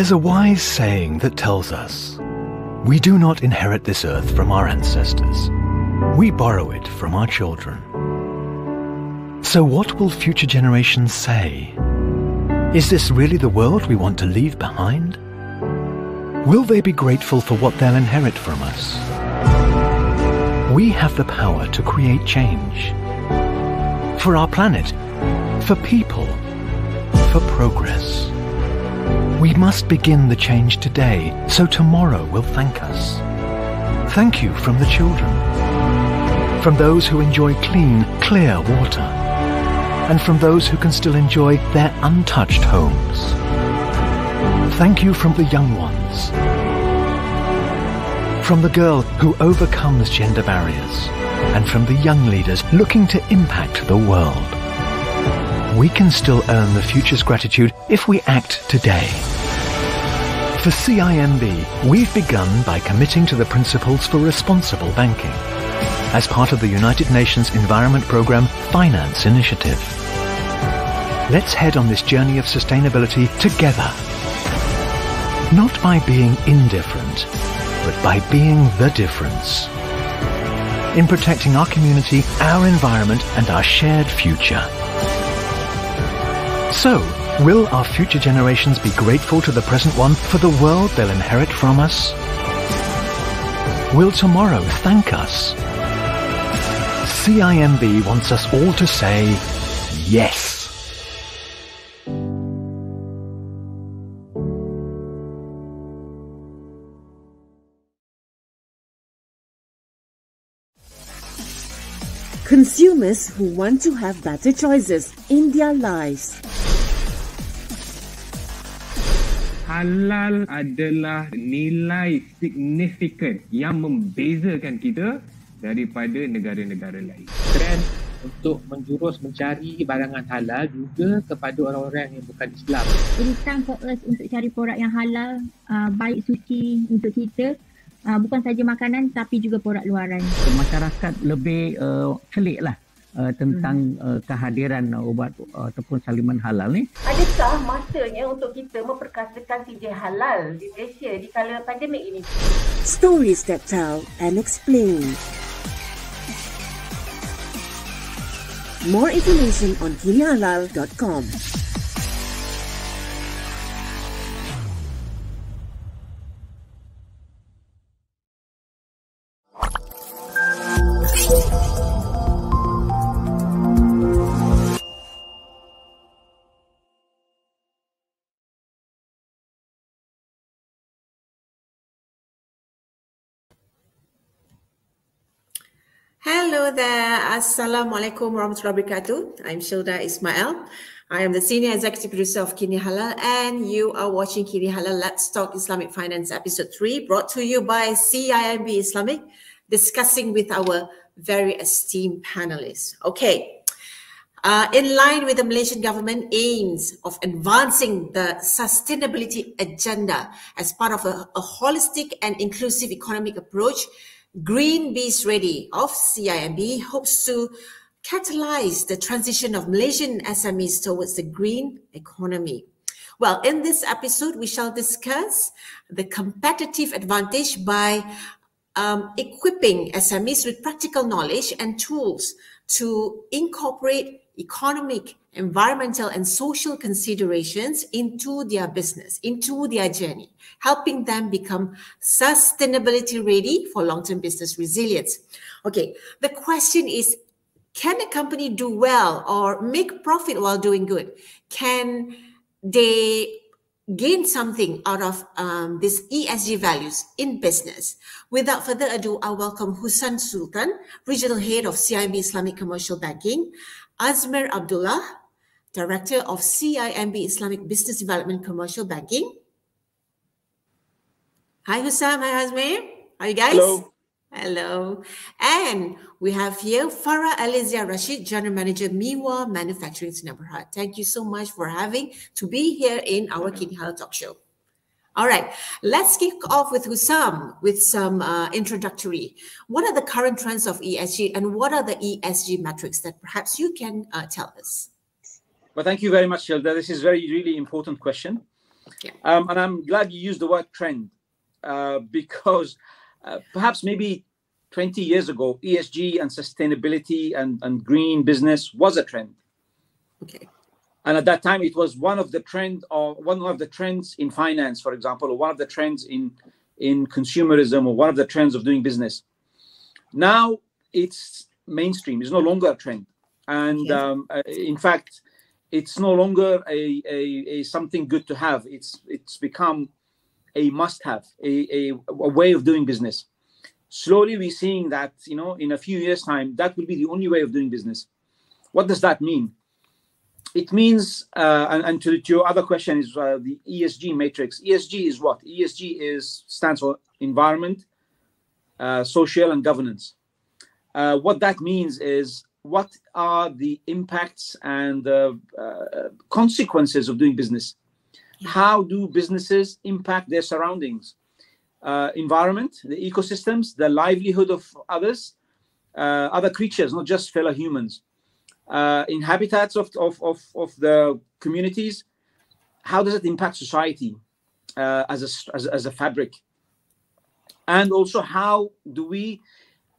There's a wise saying that tells us, we do not inherit this earth from our ancestors. We borrow it from our children. So what will future generations say? Is this really the world we want to leave behind? Will they be grateful for what they'll inherit from us? We have the power to create change. For our planet, for people, for progress. We must begin the change today, so tomorrow will thank us. Thank you from the children, from those who enjoy clean, clear water, and from those who can still enjoy their untouched homes. Thank you from the young ones, from the girl who overcomes gender barriers, and from the young leaders looking to impact the world. We can still earn the future's gratitude if we act today. For CIMB, we've begun by committing to the principles for responsible banking as part of the United Nations Environment Programme Finance Initiative. Let's head on this journey of sustainability together. Not by being indifferent, but by being the difference. In protecting our community, our environment, and our shared future. So, will our future generations be grateful to the present one for the world they'll inherit from us? Will tomorrow thank us? CIMB wants us all to say yes. Consumers who want to have better choices in their lives. Halal adalah nilai signifikan yang membezakan kita daripada negara-negara lain. Trend untuk menjurus mencari barangan halal juga kepada orang-orang yang bukan Islam. It is time for us untuk cari produk yang halal, baik suci untuk kita. Bukan saja makanan tapi juga produk luaran. Masyarakat lebih celik lah tentang kehadiran ubat ataupun saliman halal ni. Adakah masanya untuk kita memperkasakan TJ halal di Malaysia di kala pandemik ini? Stories that tell and explain. More information on Kinihalal.com. Hello there, Assalamualaikum warahmatullahi wabarakatuh. I'm Syilda Ismail. I am the Senior Executive Producer of Kinihalal and you are watching Kinihalal Let's Talk Islamic Finance Episode 3 brought to you by CIMB Islamic, discussing with our very esteemed panelists. Okay, in line with the Malaysian Government aims of advancing the sustainability agenda as part of a holistic and inclusive economic approach, GreenBizReady of CIMB hopes to catalyze the transition of Malaysian SMEs towards the green economy. Well, in this episode, we shall discuss the competitive advantage by equipping SMEs with practical knowledge and tools to incorporate economic, environmental, and social considerations into their business, into their journey, helping them become sustainability ready for long-term business resilience. Okay, the question is, can a company do well or make profit while doing good? Can they gain something out of these ESG values in business? Without further ado, I welcome Hussam Sultan, Regional Head of CIMB Islamic Commercial Banking, Azmir Abdullah, Director of CIMB Islamic Business Development Commercial Banking. Hi Hussam, hi Azmir. How are you guys? Hello. Hello. And we have here Farah Alizia Rashid, General Manager, Miwa Manufacturing Singapore. Thank you so much for having to be here in our Kinihalal Talk Show. All right, let's kick off with Hussam with some introductory. What are the current trends of ESG and what are the ESG metrics that perhaps you can tell us? Well, thank you very much, Syilda. This is really important question. Yeah. And I'm glad you used the word trend because perhaps maybe 20 years ago, ESG and sustainability and green business was a trend. Okay. And at that time, it was one of the trends in finance, for example, or one of the trends in consumerism, or one of the trends of doing business. Now it's mainstream. It's no longer a trend, and in fact, it's no longer a something good to have. It's become a must-have, a way of doing business. Slowly, we're seeing that in a few years' time, that will be the only way of doing business. What does that mean? It means, and to your other question is the ESG matrix. ESG is what? ESG stands for environment, social, and governance. What that means is, what are the impacts and consequences of doing business? How do businesses impact their surroundings? Environment, the ecosystems, the livelihood of others, other creatures, not just fellow humans. In habitats of the communities, how does it impact society as a fabric? And also, how do we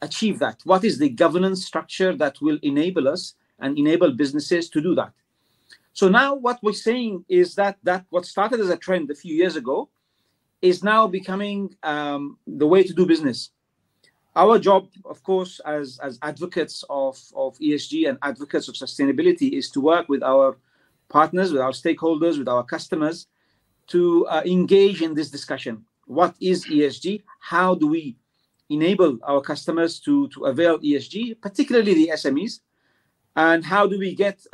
achieve that? What is the governance structure that will enable us and enable businesses to do that? So now what we're saying is that what started as a trend a few years ago is now becoming the way to do business. Our job, of course, as advocates of ESG and advocates of sustainability, is to work with our partners, with our stakeholders, with our customers, to engage in this discussion. What is ESG? How do we enable our customers to avail ESG, particularly the SMEs? And how do we get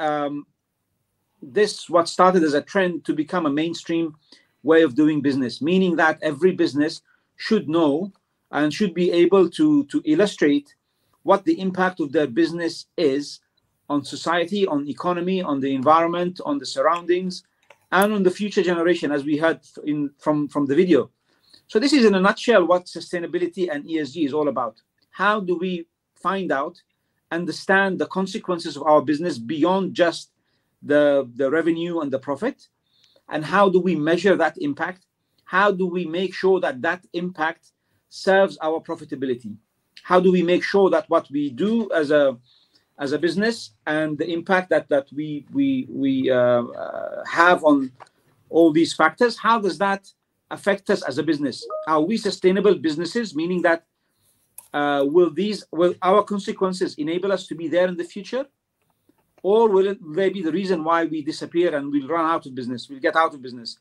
this, what started as a trend, to become a mainstream way of doing business, meaning that every business should know and should be able to illustrate what the impact of their business is on society, on economy, on the environment, on the surroundings, and on the future generation, as we heard from the video. So this is, in a nutshell, what sustainability and ESG is all about. How do we find out, understand the consequences of our business beyond just the revenue and the profit? And how do we measure that impact? How do we make sure that that impact serves our profitability? How do we make sure that what we do as a business and the impact that we have on all these factors, how does that affect us as a business? Are we sustainable businesses, meaning that will our consequences enable us to be there in the future? Or will they be the reason why we disappear and we'll run out of business, we'll get out of business?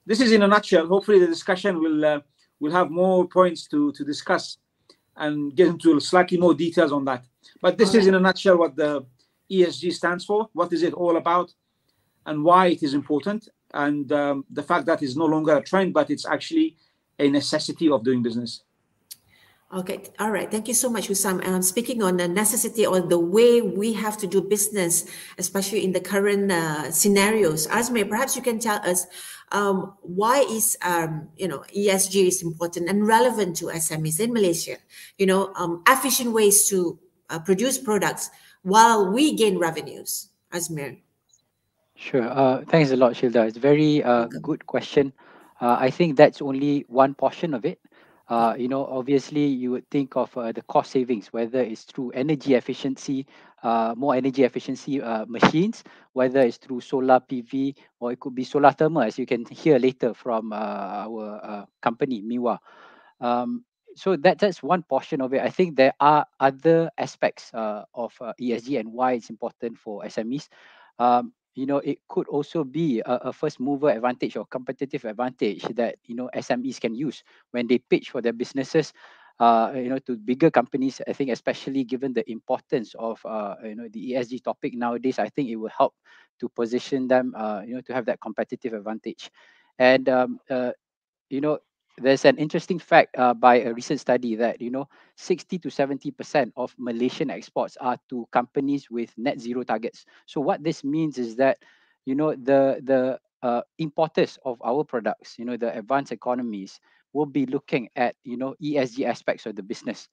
This is in a nutshell. Hopefully the discussion will have more points to discuss and get into slightly more details on that. But this is in a nutshell what the ESG stands for, what is it all about, and why it is important, and the fact that it's no longer a trend, but it's actually a necessity of doing business. Okay, all right. Thank you so much, Hussam. Speaking on the necessity or the way we have to do business, especially in the current scenarios, Azmir, perhaps you can tell us why is ESG is important and relevant to SMEs in Malaysia. Efficient ways to produce products while we gain revenues. Azmir. Sure. Thanks a lot, Syilda. It's a very good question. I think that's only one portion of it. Obviously you would think of the cost savings, whether it's through energy efficiency, more energy efficiency machines, whether it's through solar PV, or it could be solar thermal, as you can hear later from our company, Miwa. So that's one portion of it. I think there are other aspects of ESG and why it's important for SMEs. It could also be a first mover advantage or competitive advantage that SMEs can use when they pitch for their businesses to bigger companies. I think especially given the importance of the ESG topic nowadays, I think it will help to position them to have that competitive advantage. And there's an interesting fact by a recent study that 60 to 70% of Malaysian exports are to companies with net zero targets. So what this means is that the importers of our products, the advanced economies, will be looking at ESG aspects of the business,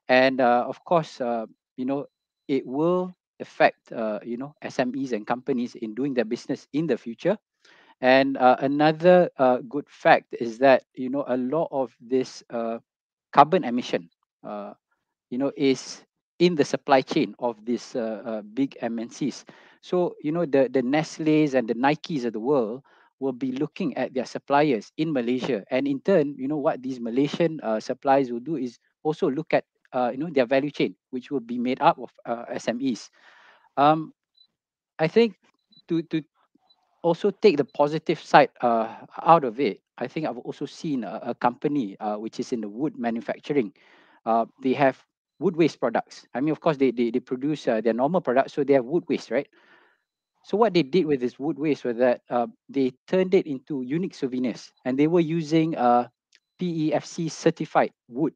and of course it will affect SMEs and companies in doing their business in the future. And another good fact is that, you know, a lot of this carbon emission, you know, is in the supply chain of these big MNCs. So, you know, the Nestle's and the Nikes of the world will be looking at their suppliers in Malaysia. And in turn, you know, what these Malaysian suppliers will do is also look at, you know, their value chain, which will be made up of SMEs. I think to also take the positive side out of it, I think I've also seen a company which is in the wood manufacturing. They have wood waste products. I mean, of course, they produce their normal products, so they have wood waste, right? So what they did with this wood waste was that they turned it into unique souvenirs, and they were using PEFC certified wood,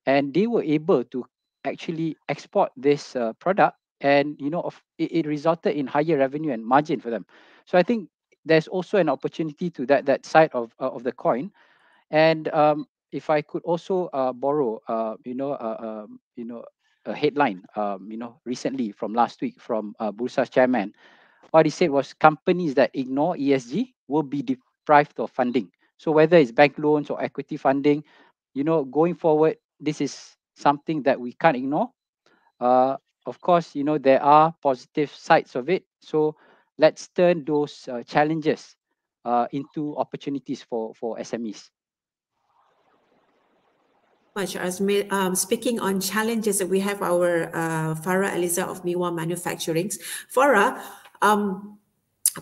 and they were able to actually export this product, and you know, it resulted in higher revenue and margin for them. So I think there's also an opportunity to that side of the coin. And if I could also borrow, you know, a headline, you know, recently from last week from Bursa's chairman, what he said was companies that ignore ESG will be deprived of funding. So whether it's bank loans or equity funding, you know, going forward, this is something that we can't ignore. Of course, you know, there are positive sides of it. So let's turn those challenges into opportunities for SMEs. Much Azmir. Speaking on challenges, we have our Farah Eliza of Miwa Manufacturing. Farah,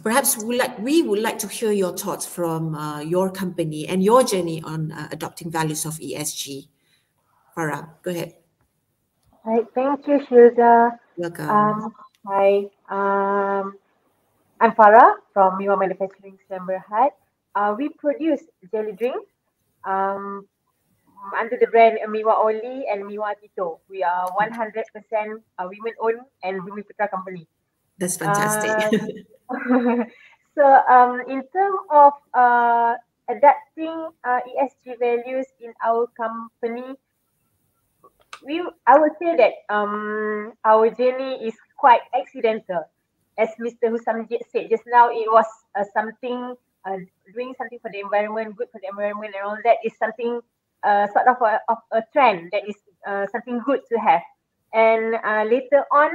perhaps we would like to hear your thoughts from your company and your journey on adopting values of ESG. Farah, go ahead. Right, thank you, Syilda. Welcome. Hi, I'm Farah from Miwa Manufacturing Chamber Hat. We produce jelly drinks under the brand Miwa Oli and Miwa Tito. We are 100% women-owned and Bumi Putra company. That's fantastic. So, in terms of adapting ESG values in our company, I would say that our journey is quite accidental. As Mr. Hussam said just now, it was something, doing something for the environment, good for the environment and all that is something sort of a trend that is something good to have. And later on,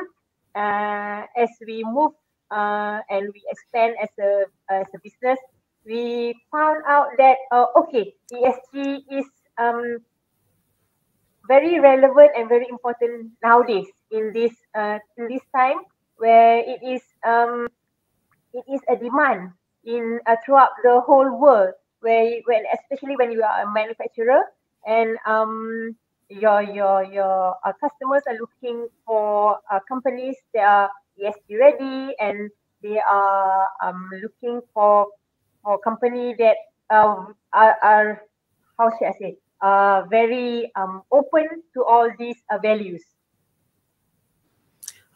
as we move and we expand as a business, we found out that okay, ESG is very relevant and very important nowadays in this time where it is a demand in throughout the whole world, especially when you are a manufacturer and your customers are looking for companies that are ESG ready, and they are looking for company that are how should I say, very open to all these values.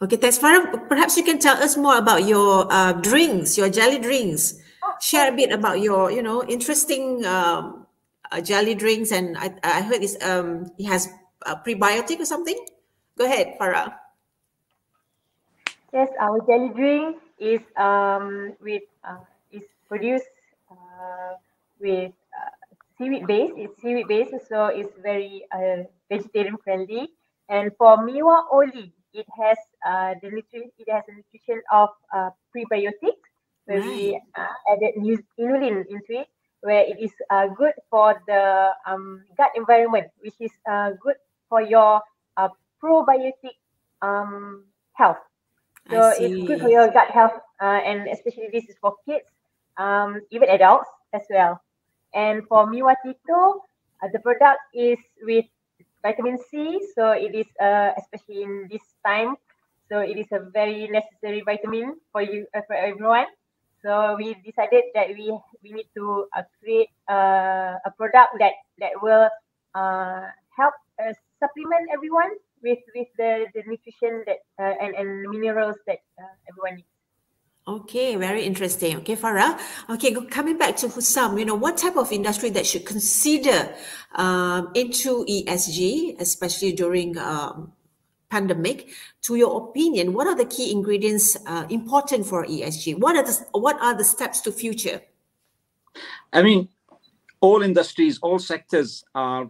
Okay, thanks, Farah. Perhaps you can tell us more about your drinks, your jelly drinks. Share a bit about your, you know, interesting jelly drinks, and I heard it has a prebiotic or something. Go ahead, Farah. Yes, our jelly drink is is produced with seaweed base. It's seaweed based, so it's very vegetarian friendly. And for Miwa Oli, it has the nutrition of prebiotics, where we added inulin into it, where it is good for the gut environment, which is good for your probiotic health. So it's good for your gut health, and especially this is for kids, even adults as well. And for Miwa Tito, the product is with vitamin C, so it is especially in this time, so it is a very necessary vitamin for you, for everyone. So we decided that we need to create a product that will help supplement everyone with the nutrition that and minerals that everyone needs. Okay, very interesting. Okay, Farah. Okay, coming back to Hussam, you know, what type of industry that should consider into ESG, especially during pandemic? To your opinion, what are the key ingredients important for ESG? What are the steps to future? I mean, all industries, all sectors are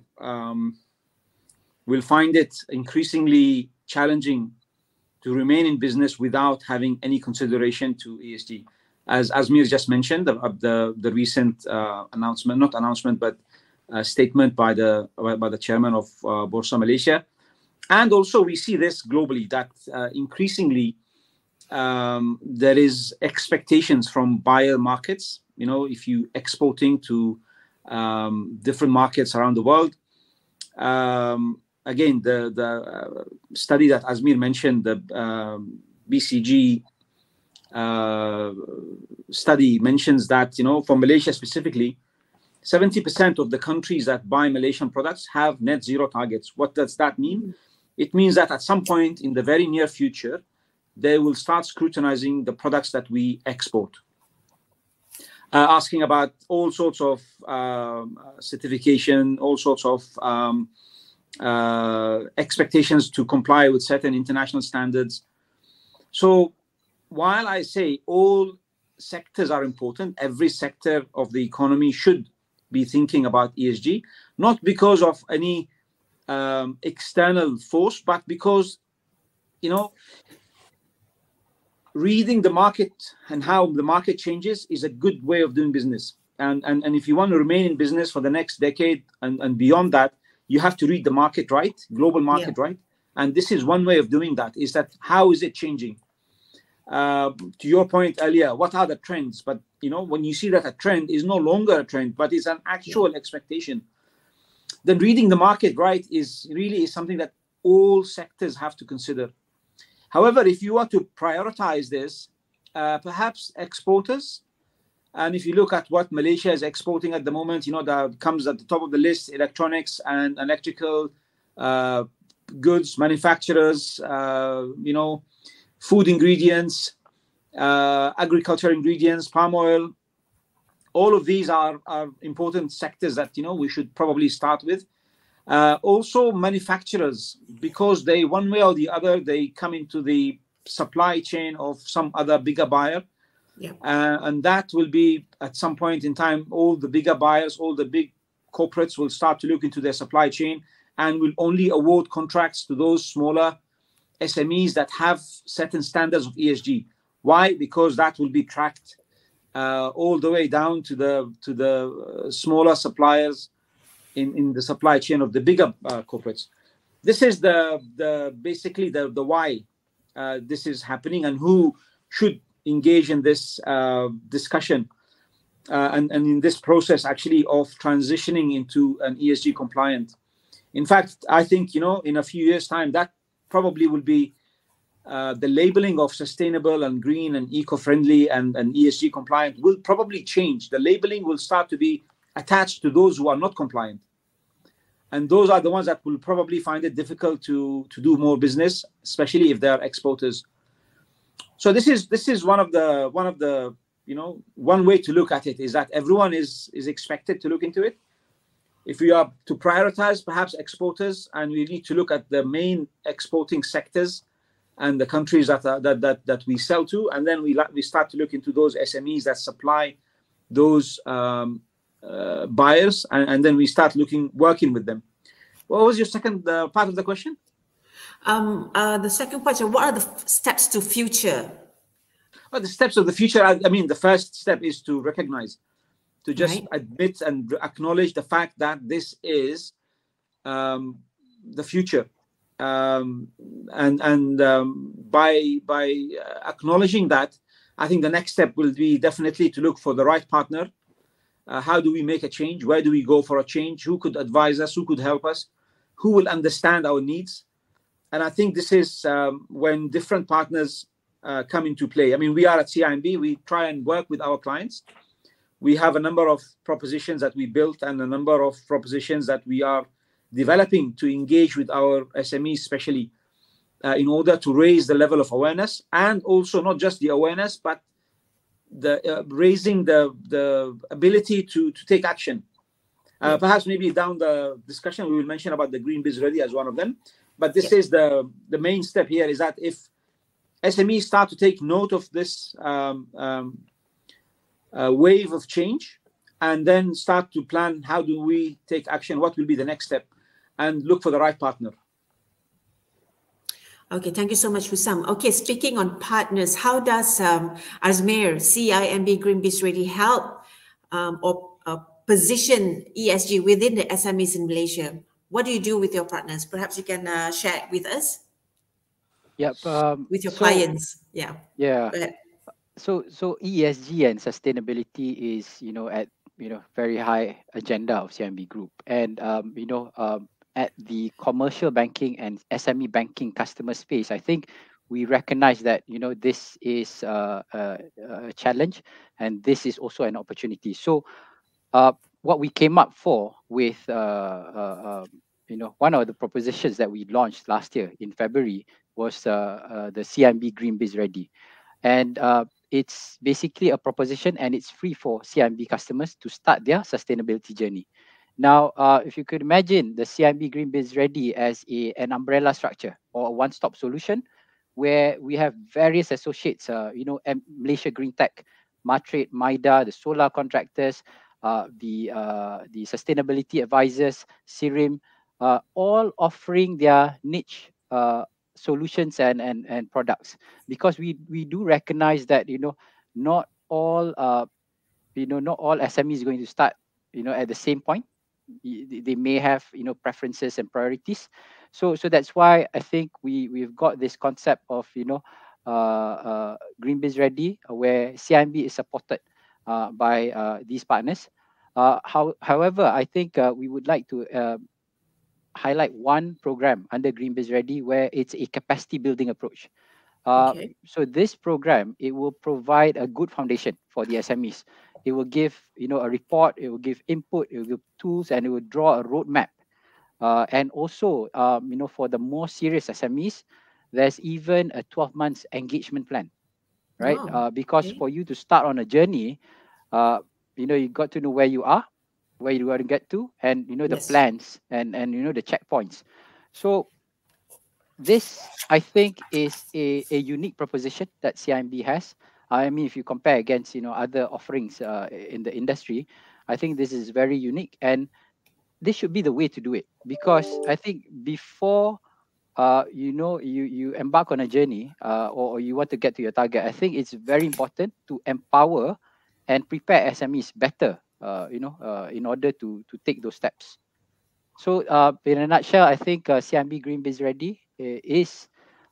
will find it increasingly challenging to remain in business without having any consideration to ESG. As Azmir just mentioned, the recent announcement, not announcement, but statement by the chairman of Bursa Malaysia. And also we see this globally, that increasingly there is expectations from buyer markets. You know, if you exporting to different markets around the world. Again, the study that Azmir mentioned, the BCG study mentions that, you know, for Malaysia specifically, 70% of the countries that buy Malaysian products have net zero targets. What does that mean? It means that at some point in the very near future, they will start scrutinizing the products that we export. Asking about all sorts of certification, all sorts of expectations to comply with certain international standards. So while I say all sectors are important, every sector of the economy should be thinking about ESG, not because of any external force, but because, you know, reading the market and how the market changes is a good way of doing business. And if you want to remain in business for the next decade and beyond that, you have to read the market right, global market right. And this is one way of doing that, is that how is it changing? To your point earlier, what are the trends? But, you know, when you see that a trend is no longer a trend, but is an actual expectation, then reading the market right is really something that all sectors have to consider. However, if you are to prioritize this, perhaps exporters, and if you look at what Malaysia is exporting at the moment, you know, that comes at the top of the list, electronics and electrical goods, manufacturers, you know, food ingredients, agriculture ingredients, palm oil. All of these are important sectors that, you know, we should probably start with. Also manufacturers, because they, one way or the other, they come into the supply chain of some other bigger buyer. And that will be, at some point in time, all the bigger buyers, all the big corporates will start to look into their supply chain and will only award contracts to those smaller SMEs that have certain standards of ESG. Why? Because that will be tracked all the way down to the smaller suppliers in the supply chain of the bigger corporates. This is basically the why this is happening and who should engage in this discussion and in this process actually of transitioning into an ESG compliant. In fact, I think, you know, in a few years' time, that probably will be the labeling of sustainable and green and eco-friendly and ESG compliant will probably change. The labeling will start to be attached to those who are not compliant. And those are the ones that will probably find it difficult to do more business, especially if they are exporters. So this is one of the you know, one way to look at it is that everyone is expected to look into it. If we are to prioritize perhaps exporters, and we need to look at the main exporting sectors and the countries that we sell to, and then we start to look into those SMEs that supply those buyers, and then we start working with them. What was your second part of the question? The second question, what are the steps to future? Well, the steps of the future, I mean, the first step is to recognize, to just admit and acknowledge the fact that this is the future. By acknowledging that, I think the next step will be definitely to look for the right partner. How do we make a change? Where do we go for a change? Who could advise us? Who could help us? Who will understand our needs? And I think this is when different partners come into play. I mean, we are at CIMB, we try and work with our clients. We have a number of propositions that we built and a number of propositions that we are developing to engage with our SMEs, especially in order to raise the level of awareness, and also not just the awareness, but the raising the ability to take action. Perhaps maybe down the discussion we will mention about the GreenBizReady as one of them. But this is the main step here, is that if SMEs start to take note of this wave of change and then start to plan how do we take action, what will be the next step, and look for the right partner. Okay, thank you so much, Hussam. Okay, speaking on partners, how does Azmir CIMB GreenBizReady help or position ESG within the SMEs in Malaysia? What do you do with your partners? Perhaps you can share it with us. Yep. With your clients. Yeah. Yeah. Go ahead. So ESG and sustainability is, at very high agenda of CIMB Group, and at the commercial banking and SME banking customer space, I think we recognize that this is a challenge, and this is also an opportunity. So what we came up for with one of the propositions that we launched last year in February was the CIMB GreenBizReady, and it's basically a proposition, and it's free for CIMB customers to start their sustainability journey. Now, if you could imagine the CIMB GreenBizReady as an umbrella structure or a one-stop solution, where we have various associates, Malaysia Green Tech, Matrade, MIDA, the solar contractors, the sustainability advisors, CIRIM, all offering their niche solutions and products, because we do recognize that not all not all SMEs is going to start at the same point. They may have preferences and priorities, so that's why I think we've got this concept of GreenBizReady, where CIMB is supported by these partners. However, I think we would like to highlight one program under GreenBizReady where it's a capacity building approach. So this program, it will provide a good foundation for the SMEs. It will give a report, it will give input, it will give tools, and it will draw a roadmap. And also for the more serious SMEs, there's even a 12 months engagement plan, right? Because for you to start on a journey, you got to know where you are, where you want to get to, and the plans and the checkpoints. So this, I think, is a unique proposition that CIMB has. I mean, if you compare against other offerings in the industry, I think this is very unique, and this should be the way to do it. Because I think before you embark on a journey or you want to get to your target, I think it's very important to empower and prepare SMEs better, in order to take those steps. So in a nutshell, I think CIMB GreenBizReady is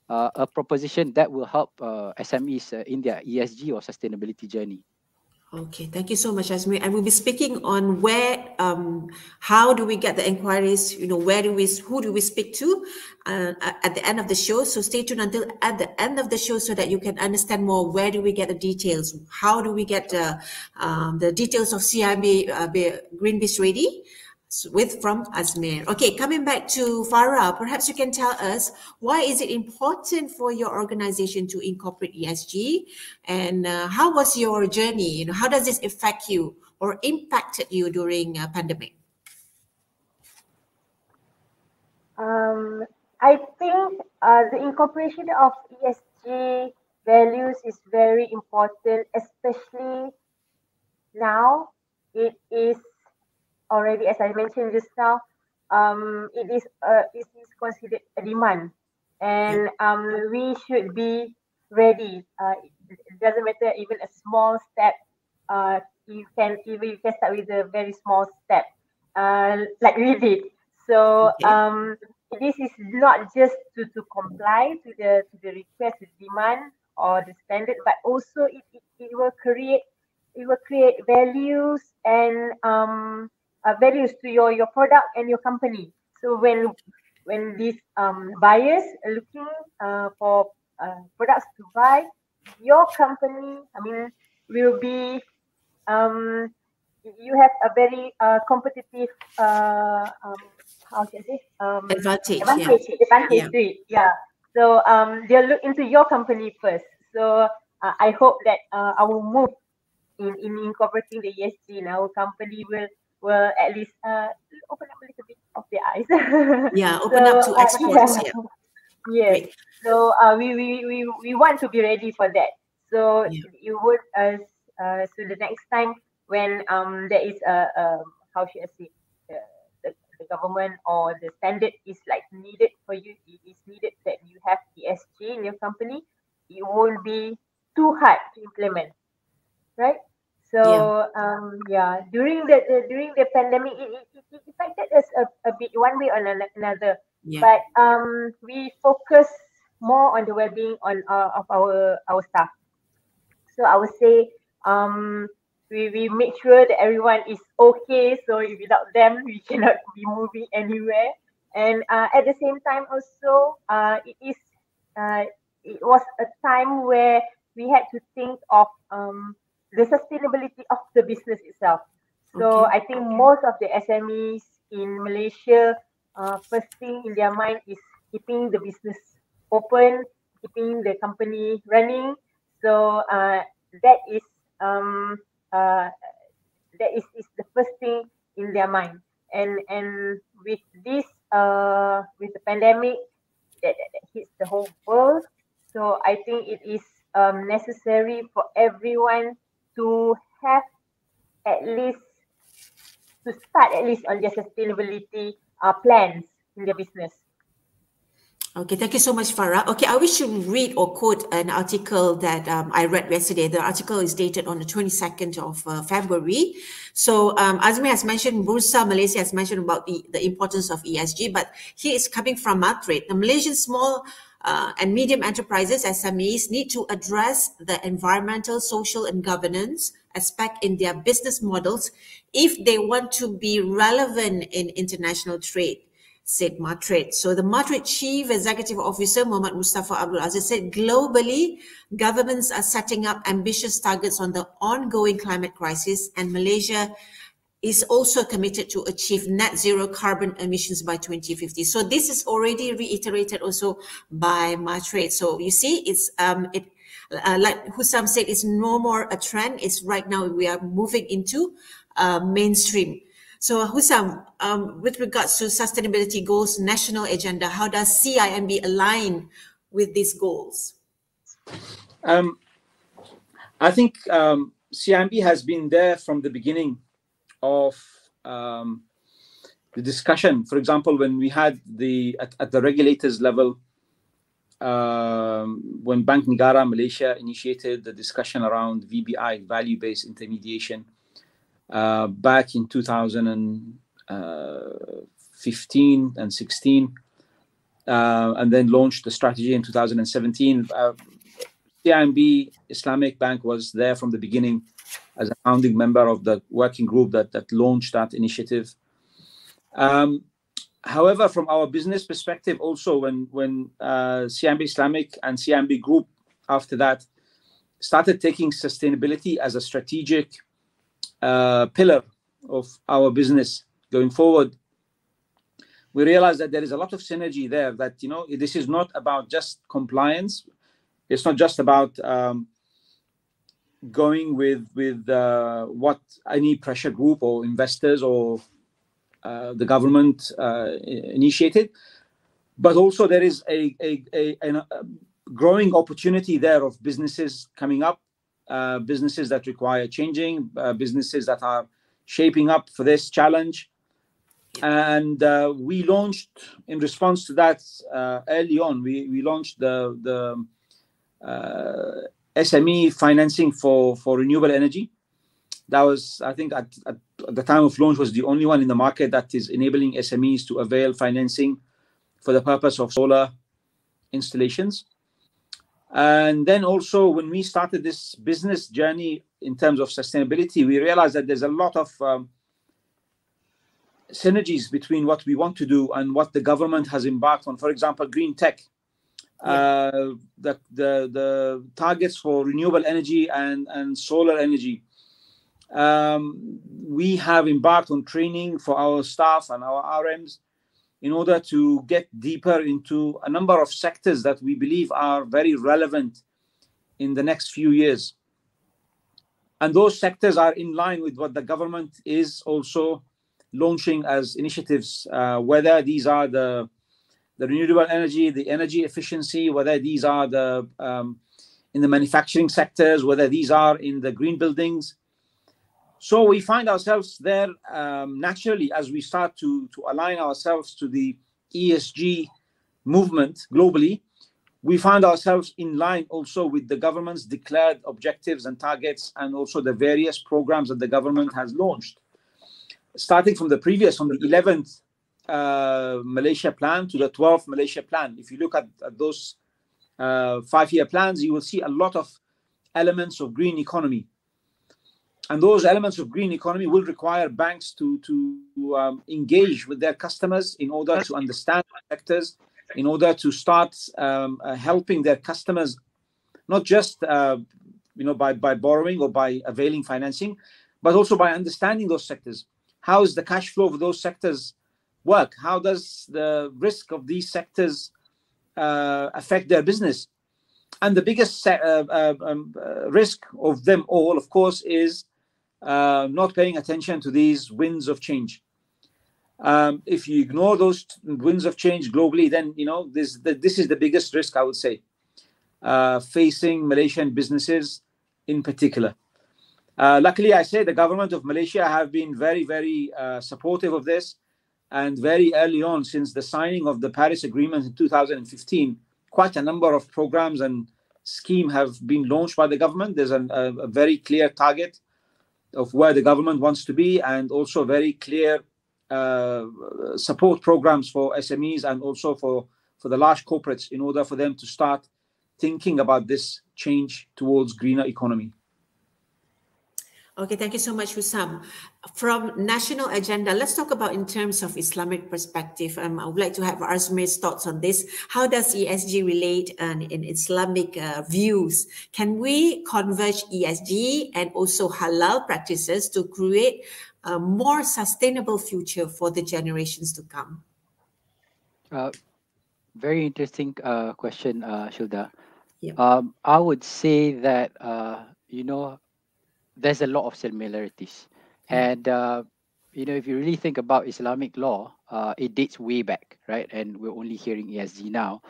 a proposition that will help SMEs in their ESG or sustainability journey. Okay, thank you so much, Azmir. And we'll be speaking on where, how do we get the inquiries, who do we speak to at the end of the show. So stay tuned until at the end of the show so that you can understand more. Where do we get the details? How do we get the details of CIMB GreenBizReady from Azmir? Okay, coming back to Farah, perhaps you can tell us, why is it important for your organization to incorporate ESG, and how was your journey? How does this affect you or impacted you during pandemic? I think the incorporation of ESG values is very important, especially now. It is already, as I mentioned just now, it is considered a demand, and we should be ready. It doesn't matter, even a small step. You can start with a very small step, like we did. So this is not just to comply to the request, to the demand or the standard, but also it will create values and values to your product and your company. So when these buyers are looking for products to buy, your company, will be you have a very competitive advantage to it. Yeah. So they'll look into your company first. So I hope that our move in incorporating the ESG in our company will at least open up a little bit of their eyes. Yeah, open up to exports. Yes. Great. So we want to be ready for that. So you would so the next time when there is a how should I say, the government or the standard is like needed for you, it is needed that you have ESG in your company, it won't be too hard to implement, right? So during the pandemic, it affected us a bit one way or another. Yeah. But we focus more on the well-being of our staff. So I would say we make sure that everyone is okay. So without them, we cannot be moving anywhere. And at the same time, also it was a time where we had to think of the sustainability of the business itself. So I think most of the SMEs in Malaysia, first thing in their mind is keeping the business open, keeping the company running. So that is the first thing in their mind. And with this with the pandemic that hits the whole world, so I think it is necessary for everyone to have at least to start at least on their sustainability plans in their business. Okay, thank you so much, Farah. Okay, I wish to read or quote an article that I read yesterday. The article is dated on the 22nd of February. So Azmir has mentioned, Bursa Malaysia has mentioned about the importance of ESG, but here it's coming from Madrid. The Malaysian small and medium enterprises, SMEs, need to address the environmental, social and governance aspect in their business models if they want to be relevant in international trade, said Madrid. So the Madrid Chief Executive Officer, Muhammad Mustafa Abdul Aziz, said globally, governments are setting up ambitious targets on the ongoing climate crisis, and Malaysia is also committed to achieve net zero carbon emissions by 2050. So this is already reiterated also by Madrid. So you see, it's like Hussam said, it's no more a trend. It's right now we are moving into mainstream. So Hussam, with regards to sustainability goals, national agenda, how does CIMB align with these goals? I think CIMB has been there from the beginning of the discussion. For example, when we had at the regulators level, when Bank Negara Malaysia initiated the discussion around VBI, value-based intermediation, back in 2015 and 16, and then launched the strategy in 2017. CIMB Islamic Bank was there from the beginning as a founding member of the working group that launched that initiative. However, from our business perspective, also when CIMB Islamic and CIMB Group after that started taking sustainability as a strategic pillar of our business going forward, we realized that there is a lot of synergy there, that, you know, this is not about just compliance. It's not just about going with what any pressure group or investors or the government initiated, but also there is a growing opportunity there of businesses coming up, businesses that require changing, businesses that are shaping up for this challenge. And we launched, in response to that, early on, we launched the SME financing for renewable energy. That was, I think, at the time of launch, was the only one in the market that is enabling SMEs to avail financing for the purpose of solar installations. And then also, when we started this business journey in terms of sustainability, we realized that there's a lot of synergies between what we want to do and what the government has embarked on. For example, green tech. The targets for renewable energy and solar energy. We have embarked on training for our staff and our RMs in order to get deeper into a number of sectors that we believe are very relevant in the next few years. And those sectors are in line with what the government is also launching as initiatives, whether these are the renewable energy, the energy efficiency, whether these are in the manufacturing sectors, whether these are in the green buildings. So we find ourselves there naturally as we start to align ourselves to the ESG movement globally. We find ourselves in line also with the government's declared objectives and targets, and also the various programs that the government has launched. Starting from the 11th Malaysia plan to the 12th Malaysia plan. If you look at those 5-year plans, you will see a lot of elements of green economy. And those elements of green economy will require banks to engage with their customers in order to understand sectors, in order to start helping their customers, not just by borrowing or by availing financing, but also by understanding those sectors. How is the cash flow of those sectors work? How does the risk of these sectors affect their business? And the biggest risk of them all, of course, is not paying attention to these winds of change. If you ignore those winds of change globally, then this is the biggest risk, I would say, facing Malaysian businesses in particular. Luckily, I say the government of Malaysia have been very, very supportive of this, and very early on, since the signing of the Paris Agreement in 2015, quite a number of programs and schemes have been launched by the government. There's a very clear target of where the government wants to be, and also very clear support programs for SMEs and also for the large corporates in order for them to start thinking about this change towards greener economy. Okay, thank you so much, Hussam. From national agenda, let's talk about in terms of Islamic perspective. I would like to have Azmir's thoughts on this. How does ESG relate in Islamic views? Can we converge ESG and also halal practices to create a more sustainable future for the generations to come? Very interesting question, Syilda. Yeah. I would say that, there's a lot of similarities. And, if you really think about Islamic law, it dates way back, right? And we're only hearing ESG now.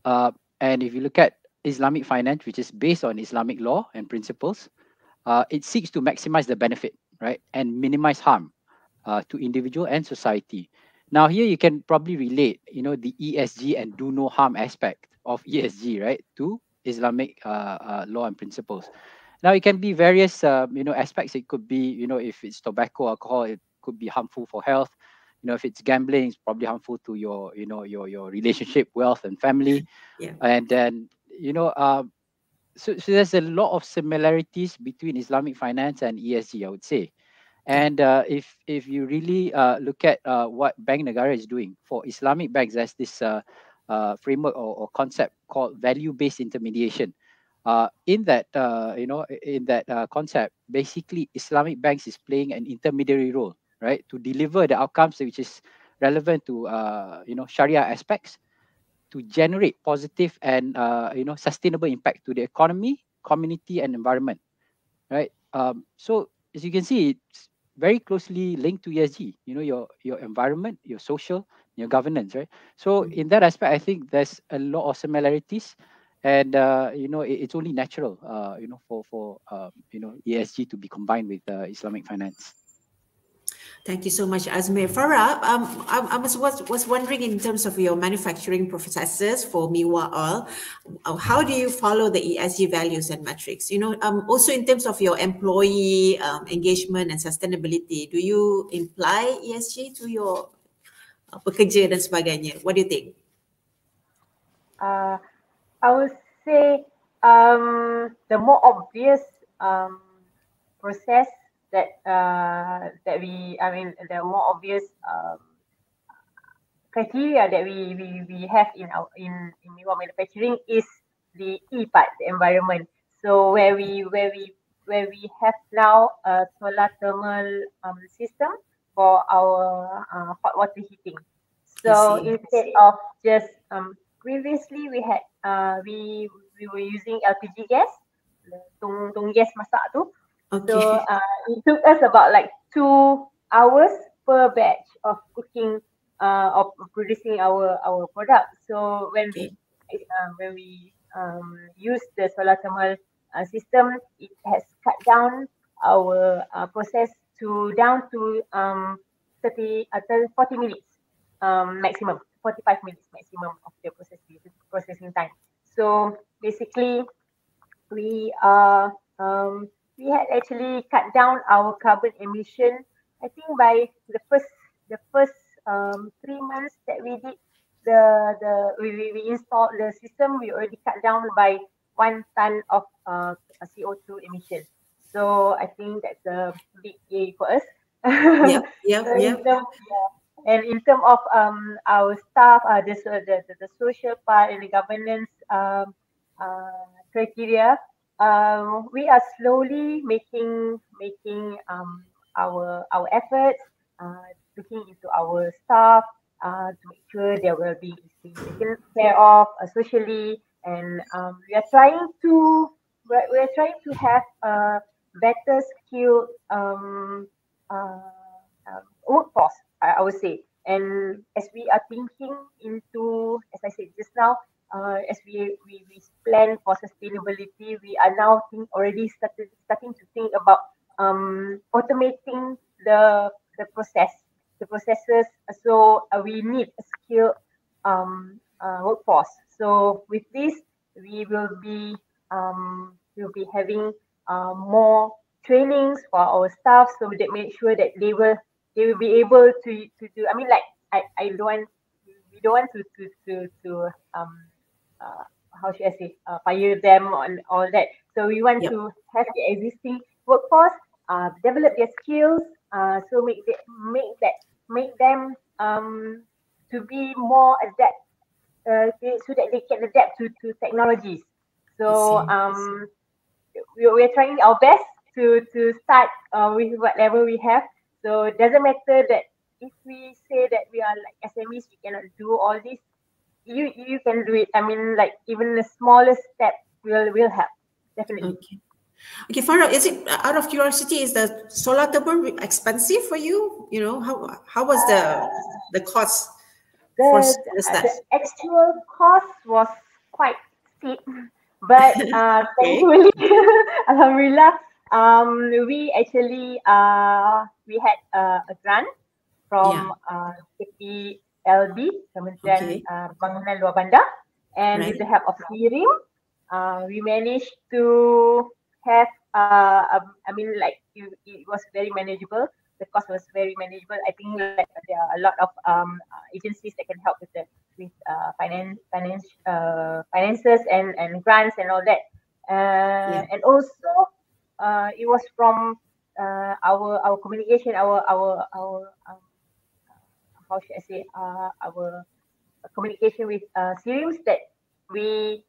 And if you look at Islamic finance, which is based on Islamic law and principles, it seeks to maximize the benefit, right? And minimize harm to individual and society. Now, here you can probably relate, the ESG and do no harm aspect of ESG, right, to Islamic law and principles. Now, it can be various, aspects. It could be, if it's tobacco, alcohol, it could be harmful for health. If it's gambling, it's probably harmful to your, your relationship, wealth, and family. Yeah. And then, so there's a lot of similarities between Islamic finance and ESG, I would say. And if you really look at what Bank Negara is doing for Islamic banks, there's this framework or concept called value-based intermediation. In that concept, basically Islamic banks is playing an intermediary role, right, to deliver the outcomes which is relevant to Sharia aspects, to generate positive and sustainable impact to the economy, community, and environment, right? So as you can see, it's very closely linked to ESG. Your environment, your social, your governance, right? So in that aspect, I think there's a lot of similarities. And it's only natural, for ESG to be combined with Islamic finance. Thank you so much, Azmir. Farah, I was wondering in terms of your manufacturing processes for Miwa Oil, how do you follow the ESG values and metrics? Also in terms of your employee engagement and sustainability, do you imply ESG to your pekerja dan sebagainya? What do you think? I would say the more obvious process the more obvious criteria that we have in Miwa manufacturing is the E part, the environment. So where we have now a solar thermal system for our hot water heating. So instead of just previously we had we were using LPG gas, tong gas masak tu. Okay. So it took us about like 2 hours per batch of cooking of producing our product. So when we use the solar thermal system, it has cut down process to down to 40 minutes maximum, 45 minutes maximum of the processing time. So basically, we had actually cut down our carbon emission. I think by the first 3 months that we did we installed the system, we already cut down by 1 ton of CO2 emission. So I think that's a big yay for us. Yeah. And in terms of our staff, the social part and the governance criteria, we are slowly making our efforts, looking into our staff to make sure their well-being is being taken care of socially, and we are trying to have a better skilled workforce, I would say. And as we are thinking into, as I said just now, as we plan for sustainability, we are now already starting to think about automating the processes. So we need a skilled workforce. So with this, we will be having more trainings for our staff, so that make sure that they will be able to do. I mean, like we don't want to how should I say, fire them on all that. So we want to have the existing workforce develop their skills, so make them to be more adapt, so that they can adapt to technologies. So we're trying our best to start with whatever we have. So it doesn't matter that if we say that we are like SMEs, we cannot do all this. You can do it. I mean, like even the smallest step will help, definitely. Okay, Farah, is it, out of curiosity, is the solar turban expensive for you? You know, how was the cost? The actual cost was quite steep, but thankfully, alhamdulillah, we actually we had a grant from KPLB, Kementerian Pembangunan Luar Bandar, and with the help of SIRIM, we managed to have I mean, like it was very manageable. The cost was very manageable. I think like there are a lot of agencies that can help with finances and grants and all that. And also it was from our communication, our how should I say, our communication with SIRIMs, that we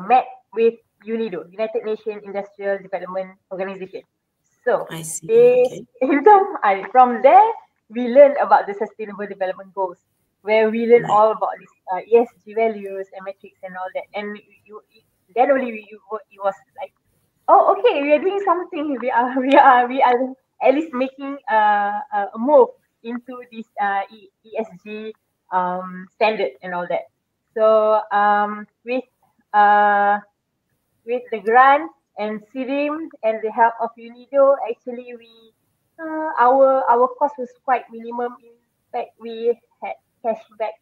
met with UNIDO, United Nations Industrial Development Organization. So from there, we learned about the Sustainable Development Goals, where we learned all about this ESG values and metrics and all that. And then only it was like, oh, okay, we are doing something. We are at least making a move into this ESG standard and all that. So with the grant and SIRIM and the help of UNIDO, actually our cost was quite minimum. In fact, we had cashback.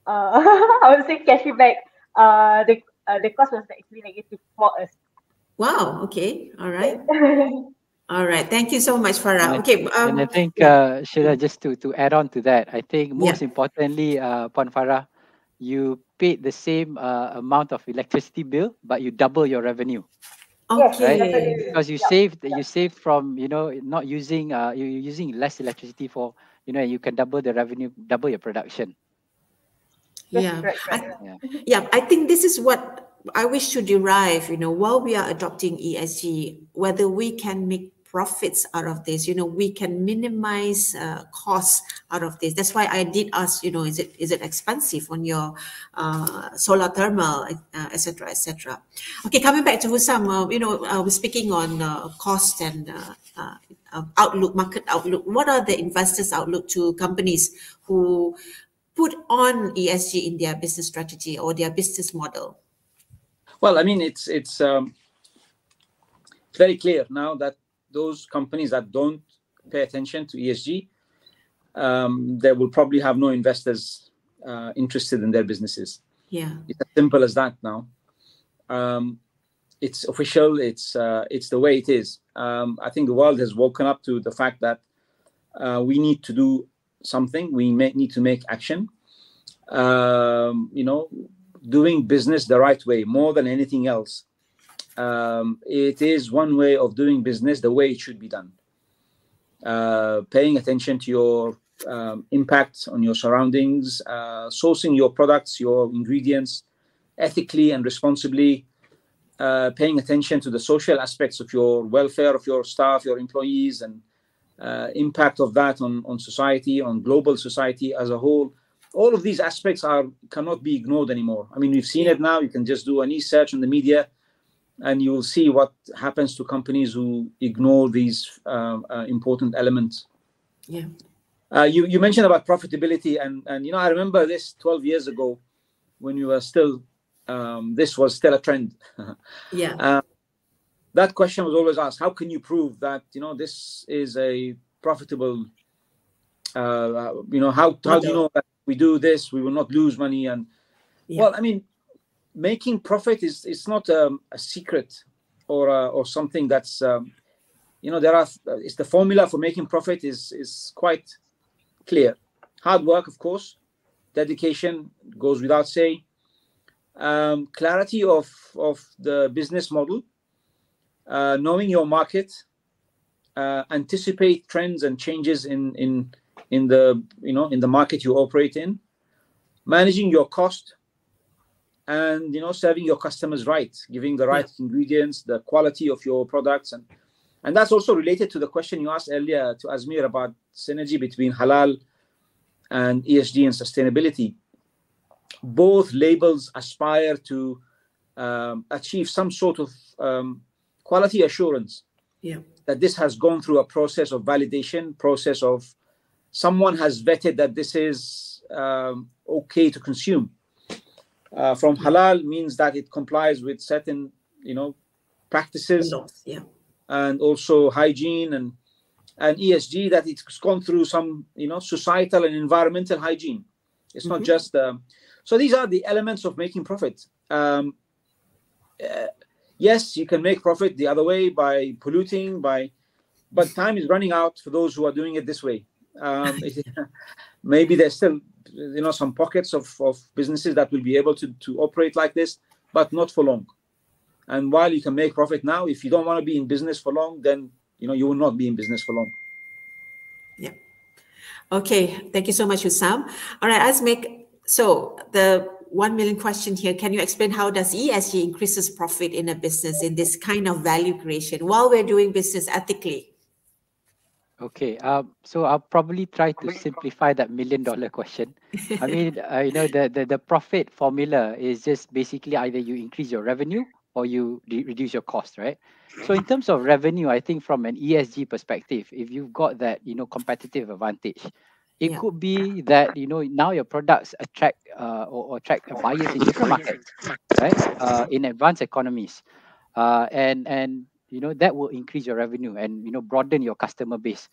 I would say cashback. The cost was actually negative for us. Wow. Okay. All right. All right. Thank you so much, Farah. Okay. And I think, Syilda, just to add on to that, I think most importantly, Puan Farah, you paid the same amount of electricity bill, but you double your revenue. Okay. Right? Because you saved from, you know, not using you're using less electricity for, you know, you can double the revenue, double your production. I think this is what I wish to derive, you know, while we are adopting ESG, whether we can make profits out of this, you know, we can minimize costs out of this. That's why I did ask, you know, is it expensive on your solar thermal, etc., etc. Okay, coming back to Hussam, you know, we're speaking on cost and outlook, market outlook. What are the investors' outlook to companies who put on ESG in their business strategy or their business model? Well, I mean, it's very clear now that those companies that don't pay attention to ESG, they will probably have no investors interested in their businesses. Yeah, it's as simple as that now. It's official. It's the way it is. I think the world has woken up to the fact that we need to do something. We need to make action. Doing business the right way more than anything else. It is one way of doing business the way it should be done. Paying attention to your impact on your surroundings, sourcing your products, your ingredients ethically and responsibly, paying attention to the social aspects of your welfare of your staff, your employees, and impact of that on society, on global society as a whole. All of these aspects cannot be ignored anymore. I mean, we've seen it now. You can just do an e-search on the media, and you will see what happens to companies who ignore these important elements. Yeah. You mentioned about profitability, and I remember this 12 years ago when we were still, this was still a trend. Yeah. That question was always asked: how can you prove that this is a profitable? How do you know that we do this, we will not lose money? And well, I mean, making profit it's not a secret or something that's it's the formula for making profit is quite clear. Hard work, of course, dedication goes without saying, clarity of the business model, knowing your market, anticipate trends and changes in the market you operate in, managing your cost, and serving your customers right, giving the right ingredients, the quality of your products, and that's also related to the question you asked earlier to Azmir about synergy between halal and ESG and sustainability. Both labels aspire to achieve some sort of quality assurance that this has gone through a process of validation, process of someone has vetted that this is okay to consume. From halal means that it complies with certain, practices, and also hygiene, and ESG, that it's gone through some, societal and environmental hygiene. It's not just. So these are the elements of making profit. Yes, you can make profit the other way by polluting, but time is running out for those who are doing it this way. Maybe there's still some pockets of businesses that will be able to operate like this, but not for long. And while you can make profit now, if you don't want to be in business for long, then you will not be in business for long. Yeah. Okay. Thank you so much, Hussam. All right, Azmir. So the 1 million question here: can you explain how does ESG increases profit in a business in this kind of value creation while we're doing business ethically? Okay, so I'll probably try to simplify that $1 million question. I mean, the profit formula is just basically either you increase your revenue or you reduce your cost, right? So in terms of revenue, I think from an ESG perspective, if you've got that, competitive advantage, it could be that, now your products attract or attract buyers in different markets, right? In advanced economies, and that will increase your revenue and broaden your customer base.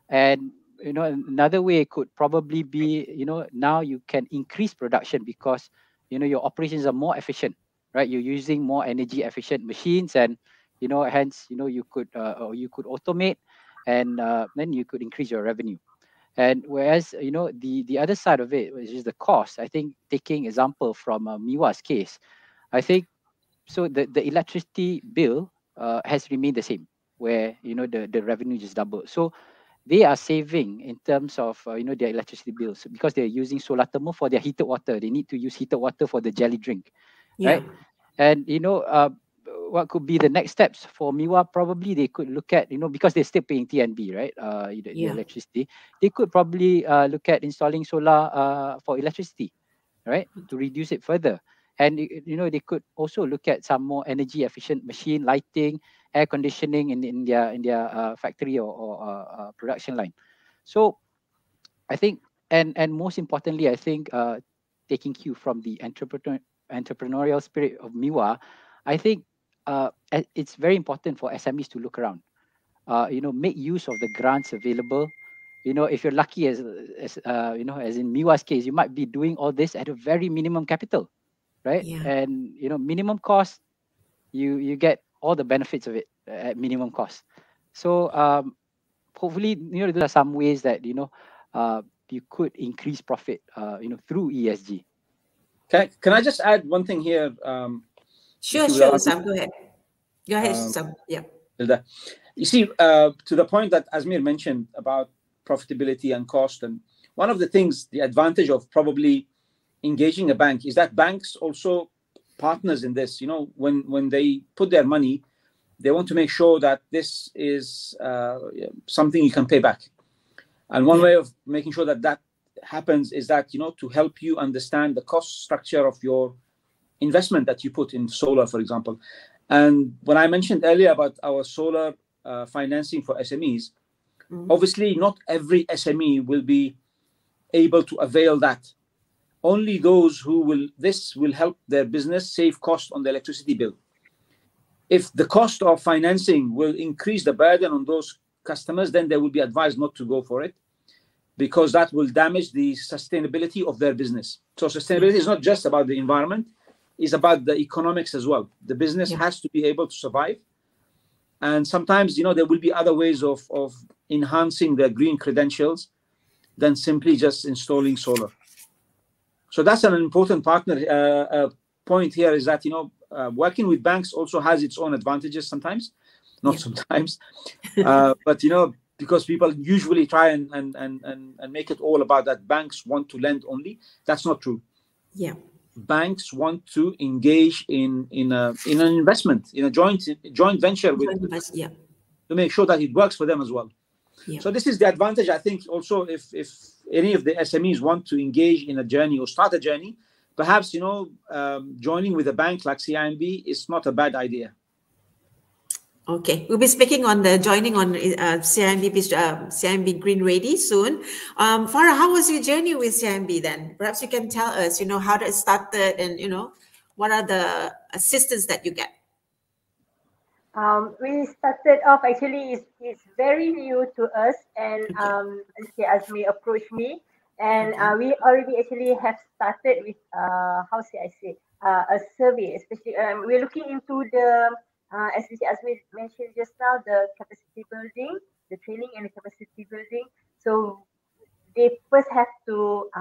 And another way could probably be now you can increase production because your operations are more efficient, right? You're using more energy efficient machines, and hence you could automate, and then you could increase your revenue. And whereas the other side of it, which is the cost, I think taking example from Miwa's case, I think so the electricity bill has remained the same, where the revenue just doubled. So they are saving in terms of their electricity bills because they're using solar thermal for their heated water. They need to use heated water for the jelly drink, right? And what could be the next steps for Miwa? Probably they could look at because they're still paying TNB, right? The electricity. They could probably look at installing solar for electricity, right? To reduce it further. And they could also look at some more energy efficient machine, lighting, air conditioning in their factory or production line. So I think, and most importantly, I think taking cue from the entrepreneurial spirit of Miwa, I think it's very important for SMEs to look around. make use of the grants available. If you're lucky, as in Miwa's case, you might be doing all this at a very minimum capital, right? Yeah. And minimum cost, you get all the benefits of it at minimum cost. So hopefully, there are some ways that you could increase profit, through ESG. Can I just add one thing here? Sure, Hussam, go ahead. Go ahead, Hussam. Yeah. You see, to the point that Azmir mentioned about profitability and cost, and one of the things, the advantage of probably engaging a bank is that banks also partners in this. When they put their money, they want to make sure that this is something you can pay back. And one way of making sure that that happens is that, to help you understand the cost structure of your investment that you put in solar, for example. And when I mentioned earlier about our solar financing for SMEs, obviously not every SME will be able to avail that. Only those this will help their business save cost on the electricity bill. If the cost of financing will increase the burden on those customers, then they will be advised not to go for it, because that will damage the sustainability of their business. So sustainability is not just about the environment, it's about the economics as well. The business has to be able to survive. And sometimes, there will be other ways of enhancing their green credentials than simply just installing solar. So that's an important point here, is that, working with banks also has its own advantages sometimes, not sometimes, but, because people usually try and make it all about that banks want to lend only. That's not true. Yeah. Banks want to engage in an investment, in a joint venture to make sure that it works for them as well. Yeah. So this is the advantage, I think. Also, if any of the SMEs want to engage in a journey or start a journey, perhaps joining with a bank like CIMB is not a bad idea. Okay, we'll be speaking on the joining on CIMB GreenBizReady soon. Farah, how was your journey with CIMB then? Perhaps you can tell us, how it started and, what are the assistance that you get? We started off, actually, it's very new to us, and Azmir approached me, and we already actually have started with, a survey, especially, we're looking into the, as we mentioned just now, the capacity building, the training and the capacity building. So they first have to,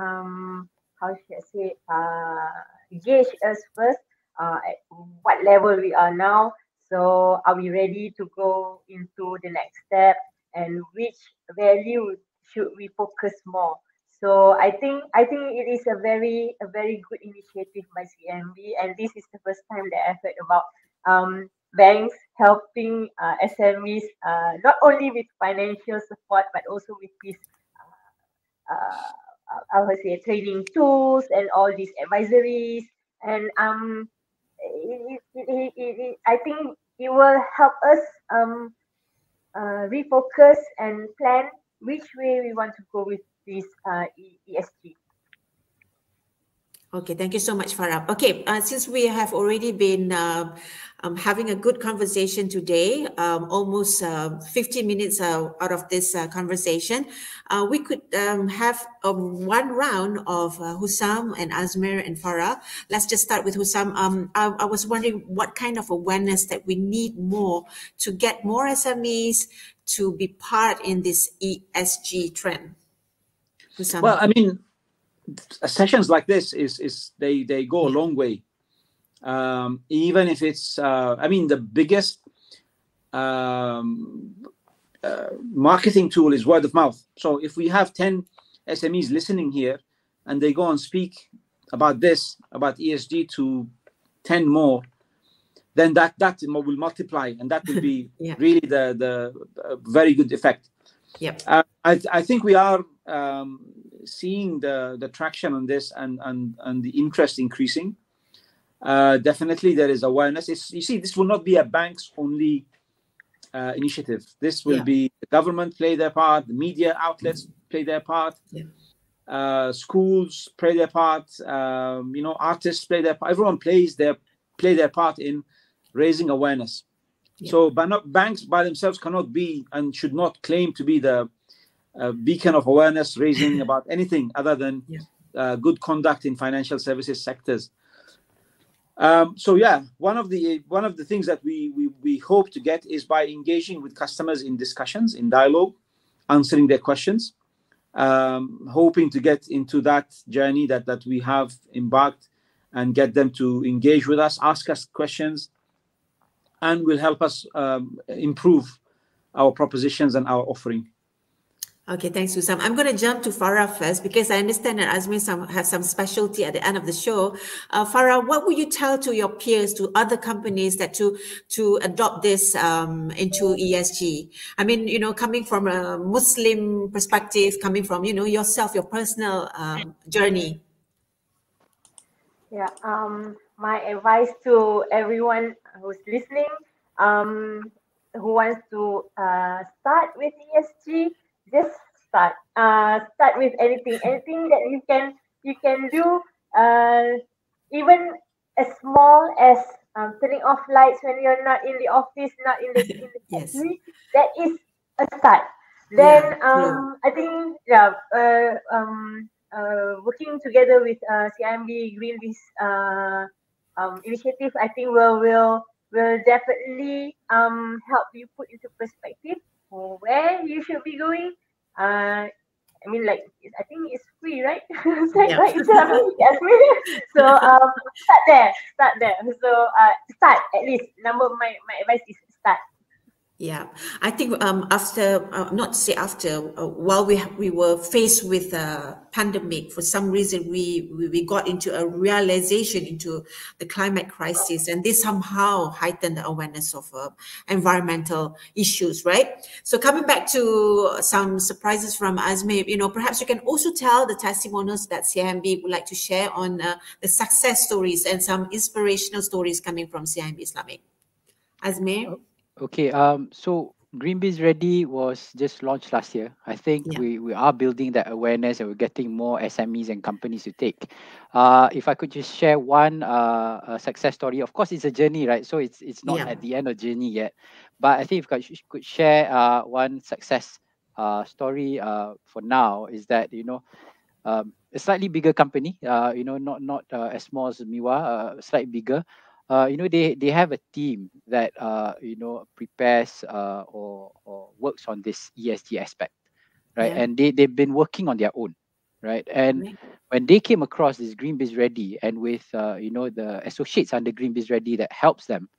gauge us first, at what level we are now. So are we ready to go into the next step, and which value should we focus more? So I think it is a very good initiative by CIMB, and this is the first time that I've heard about banks helping SMEs, not only with financial support, but also with this training tools and all these advisories. And I think it will help us refocus and plan which way we want to go with this ESG. Okay, thank you so much, Farah. Okay, since we have already been having a good conversation today, almost 50 minutes out of this conversation, we could have one round of Hussam and Azmir and Farah. Let's just start with Hussam. I was wondering what kind of awareness that we need more to get more SMEs to be part in this ESG trend. Hussam. Well, I mean, sessions like this they go a long way, even if it's the biggest marketing tool is word of mouth. So if we have 10 SMEs listening here and they go and speak about ESG to 10 more, then that will multiply, and that will be really the very good effect. Yep. I think we are seeing the traction on this and the interest increasing. Definitely there is awareness. You see, this will not be a banks only initiative. This will be the government play their part, the media outlets play their part, schools play their part, artists play their part. Everyone play their part in raising awareness. So banks by themselves cannot be and should not claim to be the beacon of awareness raising about anything other than good conduct in financial services sectors. So yeah, one of the things that we hope to get is by engaging with customers in discussions, in dialogue, answering their questions, hoping to get into that journey that we have embarked and get them to engage with us, ask us questions, and will help us improve our propositions and our offering. Okay, thanks, Hussam. I'm going to jump to Farah first because I understand that Azmir have some specialty at the end of the show. Farah, what would you tell to your peers, to other companies that to adopt this into ESG? I mean, you know, coming from a Muslim perspective, coming from, you know, yourself, your personal journey. Yeah, my advice to everyone who's listening, who wants to start with ESG, just start. Start with anything that you can do, even as small as turning off lights when you're not in the office, not in the factory. That is a start. Then I think working together with CIMB GreenBiz initiative, I think will definitely help you put into perspective where you should be going. I mean, like, I think it's free, right? Right, Azmir. So start there. So start at least. My advice is start. Yeah, I think after, not to say after, while we were faced with a pandemic, for some reason we got into a realization into the climate crisis, and this somehow heightened the awareness of environmental issues, right? So coming back to some surprises from Azmir, you know, perhaps you can also tell the testimonials that CIMB would like to share on the success stories and some inspirational stories coming from CIMB Islamic. Azmir? Okay, so GreenBizReady was just launched last year. I think we are building that awareness and we're getting more SMEs and companies to take. If I could just share one a success story, of course it's a journey, right? So it's not at the end of the journey yet. But I think if I could share one success story for now is that, you know, a slightly bigger company, you know, not as small as Miwa, slightly bigger. You know, they have a team that you know, prepares or works on this ESG aspect, right? And they've been working on their own, right? And when they came across this GreenBizReady and with you know, the associates under GreenBizReady that helps them,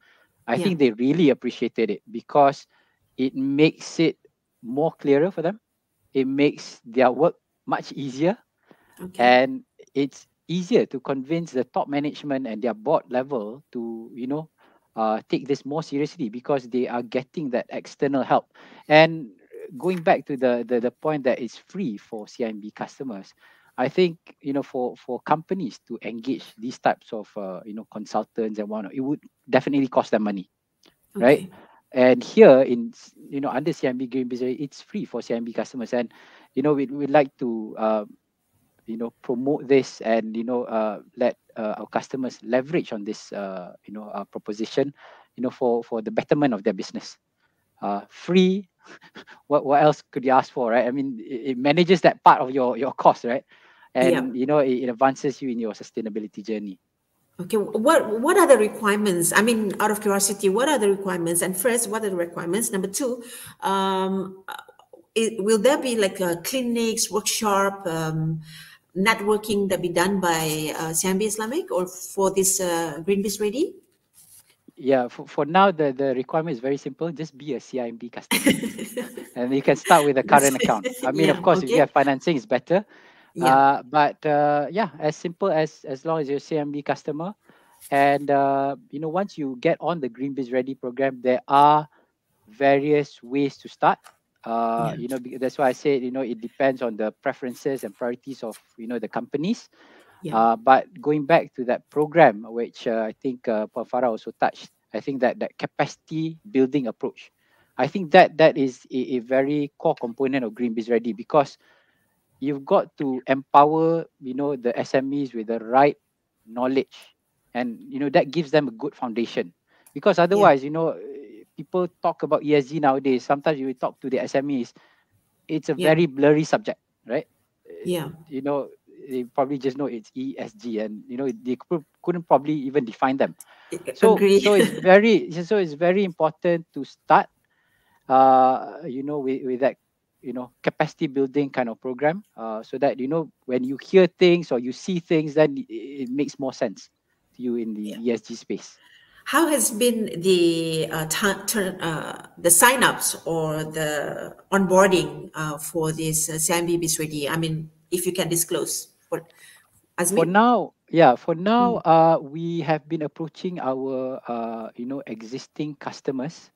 I think they really appreciated it because it makes it more clearer for them. It makes their work much easier, and it's easier to convince the top management and their board level to, you know, take this more seriously because they are getting that external help. And going back to the point that it's free for CIMB customers, I think, you know, for companies to engage these types of you know, consultants and whatnot, it would definitely cost them money, right? And here in, you know, under CIMB GreenBizReady, it's free for CIMB customers, and you know, we'd like to you know, promote this and, you know, let our customers leverage on this you know, proposition, you know, for the betterment of their business. Free, what else could you ask for, right? I mean, it manages that part of your cost, right? And you know, it advances you in your sustainability journey. Okay, what are the requirements? I mean, out of curiosity, what are the requirements? And first, what are the requirements? Number two, will there be like clinics, workshop, networking that be done by CIMB Islamic or for this GreenBizReady? Yeah, for now, the requirement is very simple. Just be a CIMB customer. And you can start with a current account. I mean, of course, if you have financing, it's better. But yeah, as simple as long as you're a CIMB customer. And, you know, once you get on the GreenBizReady program, there are various ways to start. You know, that's why I said, you know, it depends on the preferences and priorities of, you know, the companies. But going back to that program, which I think Farah also touched, I think that capacity building approach, I think that is a very core component of GreenBizReady, because you've got to empower, you know, the SMEs with the right knowledge, and you know, that gives them a good foundation. Because otherwise, you know, people talk about ESG nowadays, sometimes you talk to the SMEs, it's a Yeah. very blurry subject, right? Yeah. You know, they probably just know it's ESG, and you know they couldn't probably even define them. So Agree. it's very important to start, you know, with that, you know, capacity building kind of program, so that you know when you hear things or you see things, then it makes more sense to you in the Yeah. ESG space. How has been the sign-ups or the onboarding for this CIMB GreenBizReady? I mean, if you can disclose. For For Azmir? now, we have been approaching our you know, existing customers,